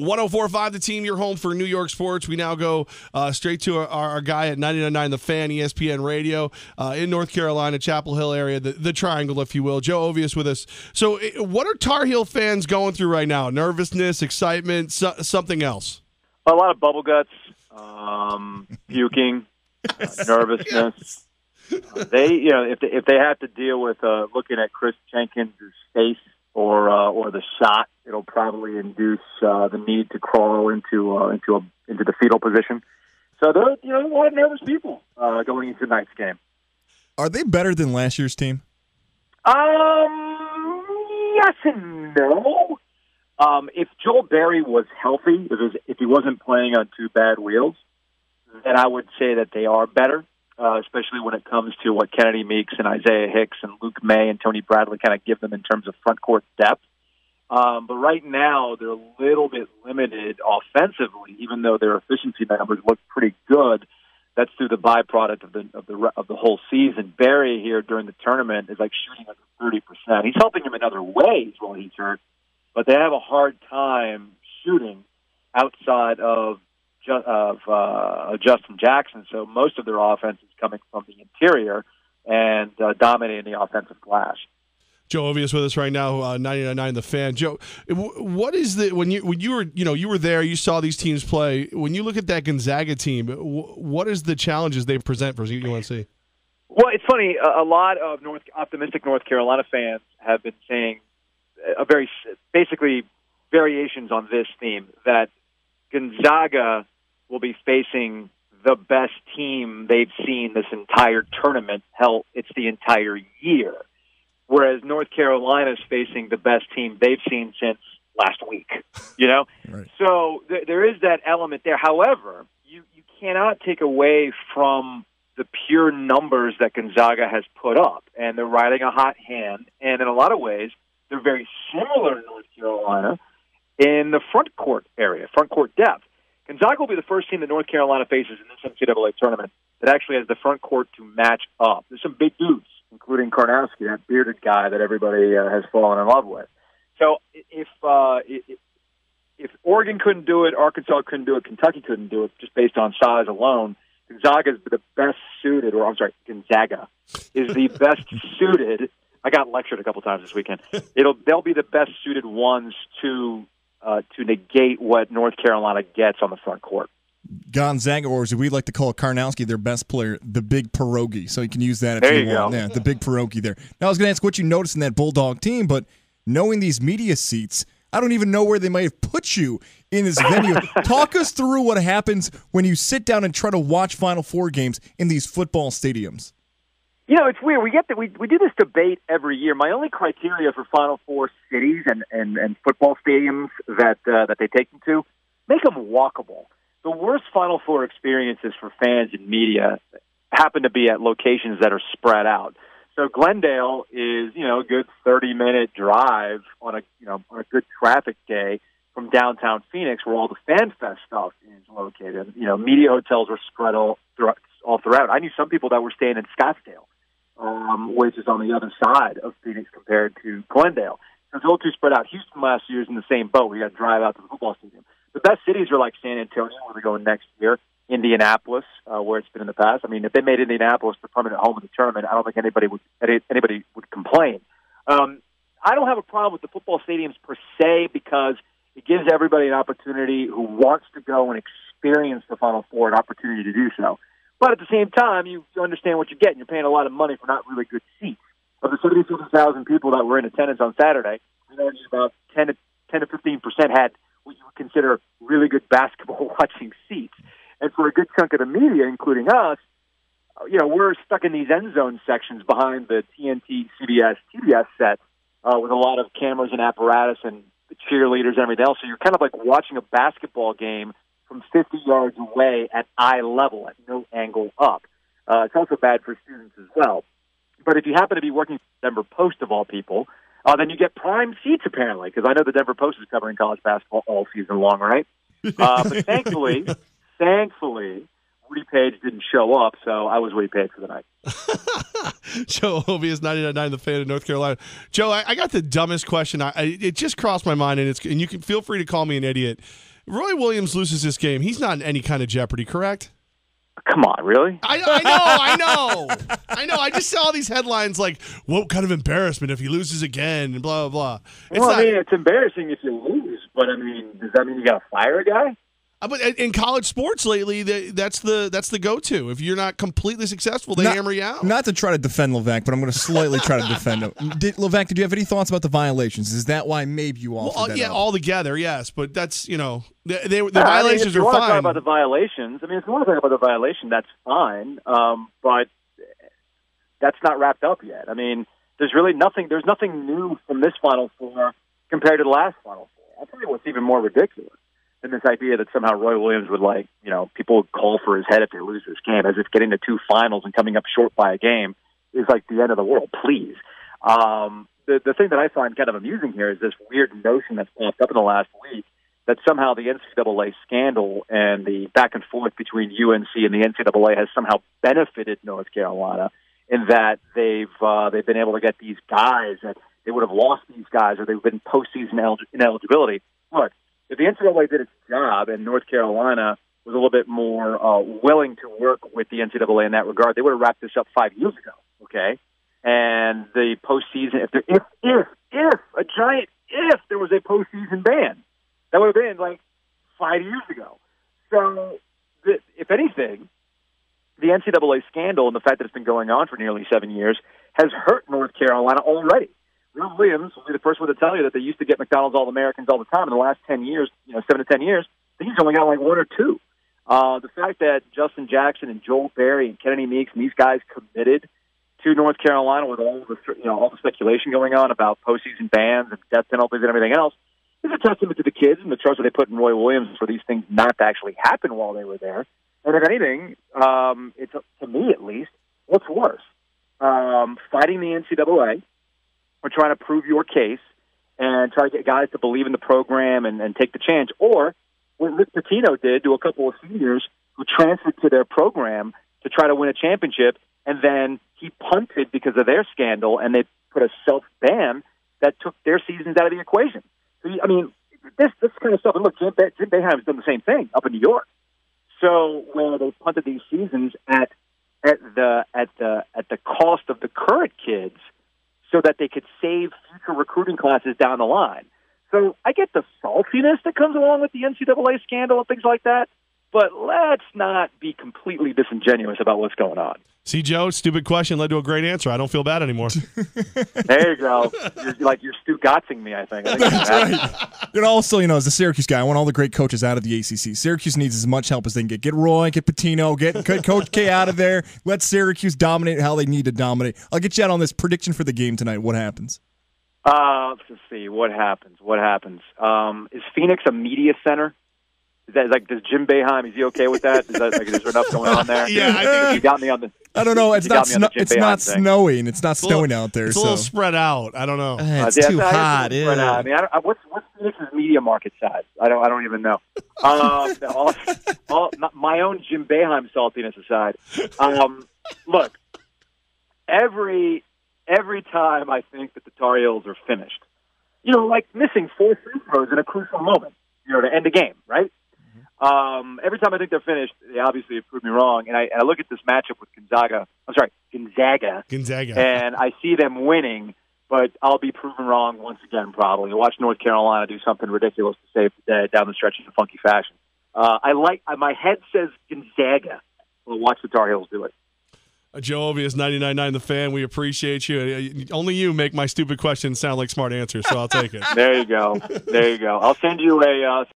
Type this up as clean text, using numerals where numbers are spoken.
104.5 The Team, your home for New York sports. We now go straight to our guy at 99.9 The Fan, ESPN Radio, in North Carolina, Chapel Hill area, the triangle, if you will. Joe Ovious with us. So what are Tar Heel fans going through right now? Nervousness, excitement, something else? A lot of bubble guts, puking, nervousness. If they have to deal with looking at Chris Jenkins' face or the shot, it'll probably induce the need to crawl into the fetal position. So there are a lot of nervous people going into tonight's game. Are they better than last year's team? Yes and no. If Joel Berry was healthy, if he wasn't playing on two bad wheels, then I would say that they are better. Especially when it comes to what Kennedy Meeks and Isaiah Hicks and Luke May and Tony Bradley kind of give them in terms of front court depth. But right now, they're a little bit limited offensively, even though their efficiency numbers look pretty good. That's through the byproduct of the whole season. Barry here during the tournament is like shooting under 30%. He's helping him in other ways while he's hurt, but they have a hard time shooting outside of Justin Jackson. So most of their offense is coming from the interior and dominating the offensive glass. Joe Ovious with us right now, 99.9 The Fan. Joe, what is when you were there, you saw these teams play. When you look at that Gonzaga team, what is the challenges they present for UNC? Well, it's funny. A lot of optimistic North Carolina fans have been saying basically variations on this theme, that Gonzaga will be facing the best team they've seen this entire tournament. Hell, it's the entire year. Whereas North Carolina's facing the best team they've seen since last week, Right. So there is that element there. However, you cannot take away from the pure numbers that Gonzaga has put up. And they're riding a hot hand. And in a lot of ways, they're very similar to North Carolina in the front court area, front court depth. Gonzaga will be the first team that North Carolina faces in this NCAA tournament that actually has the front court to match up. There's some big dudes, including Karnowski, that bearded guy that everybody has fallen in love with. So if Oregon couldn't do it, Arkansas couldn't do it, Kentucky couldn't do it, just based on size alone, Gonzaga is the best suited, Gonzaga is the best suited. I got lectured a couple times this weekend. They'll be the best suited ones to negate what North Carolina gets on the front court. Gonzaga, or as we like to call Karnowski, their best player, the big pierogi. So you can use that if you want. Yeah, the big pierogi there. Now, I was going to ask what you noticed in that Bulldog team, but knowing these media seats, I don't even know where they might have put you in this venue. Talk us through what happens when you sit down and try to watch Final Four games in these football stadiums. It's weird. We do this debate every year. My only criteria for Final Four cities and football stadiums that they take them to, make them walkable. The worst Final Four experiences for fans and media happen to be at locations that are spread out. So Glendale is, a good 30-minute drive on a good traffic day from downtown Phoenix, where all the Fan Fest stuff is located. Media hotels are spread all throughout. I knew some people that were staying in Scottsdale, which is on the other side of Phoenix compared to Glendale. So it's a little too spread out. Houston last year is in the same boat. We got to drive out to the football stadium. The best cities are like San Antonio, where they're going next year, Indianapolis, where it's been in the past. I mean, if they made Indianapolis the permanent home of the tournament, I don't think anybody would complain. I don't have a problem with the football stadiums per se, because it gives everybody an opportunity who wants to go and experience the Final Four an opportunity to do so. But at the same time, you understand what you're getting. You're paying a lot of money for not really good seats. Of the 77,000 people that were in attendance on Saturday, about 10 to 15% had what you would consider really good basketball watching seats. And for a good chunk of the media, including us, we're stuck in these end zone sections behind the TNT, CBS, TBS sets with a lot of cameras and apparatus and the cheerleaders and everything else. So you're kind of like watching a basketball game from 50 yards away at eye level, at no angle up. It's also bad for students as well. But if you happen to be working for the Denver Post, of all people, then you get prime seats, apparently, because I know the Denver Post is covering college basketball all season long, right? But thankfully, Woody Page didn't show up, so I was Woody Page for the night. Joe Ovious, 99.9 The Fan of North Carolina. Joe, I got the dumbest question. It just crossed my mind, and you can feel free to call me an idiot. Roy Williams loses this game. He's not in any kind of jeopardy, correct? Come on, really? I know. I just saw these headlines like, what kind of embarrassment if he loses again and blah, blah, blah. I mean, it's embarrassing if you lose, but, I mean, does that mean you got to fire a guy? But in college sports lately, that's the go-to. If you're not completely successful, they hammer you out. Not to try to defend Levack, but I'm going to slightly try to defend him. Levack, did you have any thoughts about the violations? Is that why maybe you offered that up? All together, yes. But that's, the violations are fine. If you want to talk about the violations, if you want to talk about the violation, that's fine. But that's not wrapped up yet. I mean, there's nothing new from this Final Four compared to the last Final Four. I'll tell you what's even more ridiculous. And this idea that somehow Roy Williams would people would call for his head if they lose this game, as if getting to 2 finals and coming up short by a game is like the end of the world. Please. The thing that I find kind of amusing here is this weird notion that's popped up in the last week that somehow the NCAA scandal and the back and forth between UNC and the NCAA has somehow benefited North Carolina in that they've been able to get these guys that they would have lost these guys or they've been postseason ineligibility. Look. If the NCAA did its job and North Carolina was a little bit more willing to work with the NCAA in that regard, they would have wrapped this up 5 years ago, okay? And the postseason, if there was a postseason ban, that would have been like 5 years ago. So, if anything, the NCAA scandal and the fact that it's been going on for nearly 7 years has hurt North Carolina already. Roy Williams will be the first one to tell you that they used to get McDonald's All-Americans all the time. In the last 10 years, 7 to 10 years, I think he's only got like 1 or 2. The fact that Justin Jackson and Joel Berry and Kennedy Meeks and these guys committed to North Carolina with all the speculation going on about postseason bans and death penalties and everything else is a testament to the kids and the trust that they put in Roy Williams for these things not to actually happen while they were there. And if anything, it's, to me at least, what's worse? Fighting the NCAA or trying to prove your case and try to get guys to believe in the program and take the chance, or what Rick Pitino did to a couple of seniors who transferred to their program to try to win a championship, and then he punted because of their scandal, and they put a self-ban that took their seasons out of the equation. So, I mean, this kind of stuff. And look, Jim Boeheim's done the same thing up in New York. So when they punted these seasons at the cost of the current kids, so that they could save future recruiting classes down the line. So I get the saltiness that comes along with the NCAA scandal and things like that, but let's not be completely disingenuous about what's going on. See, Joe, stupid question led to a great answer. I don't feel bad anymore. There you go. You're Stu Gotzing me, I think. That's right. Also, as a Syracuse guy, I want all the great coaches out of the ACC. Syracuse needs as much help as they can get. Get Roy, get Pitino, get Coach K out of there. Let Syracuse dominate how they need to dominate. I'll get you out on this prediction for the game tonight. What happens? Let's see. What happens? Is Phoenix a media center? Is that does Jim Boeheim, is he okay with that? Is there enough going on there? Yeah, I think you got me on the. I don't know. It's not snowing. It's not snowing out there. It's a little spread out. I don't know. It's too hot. I mean, what's Phoenix's media market size? I don't even know. My own Jim Boeheim saltiness aside, look, every time I think that the Tar Heels are finished, like missing 4 free throws in a crucial moment, to end the game, right? Every time I think they're finished, they obviously have proved me wrong. And I look at this matchup with Gonzaga, and I see them winning, but I'll be proven wrong once again, probably. I'll watch North Carolina do something ridiculous to save the day down the stretch in a funky fashion. My head says Gonzaga. We'll watch the Tar Heels do it. Joe Ovious, 99.9 The Fan. We appreciate you. Only you make my stupid questions sound like smart answers, so I'll take it. There you go. I'll send you a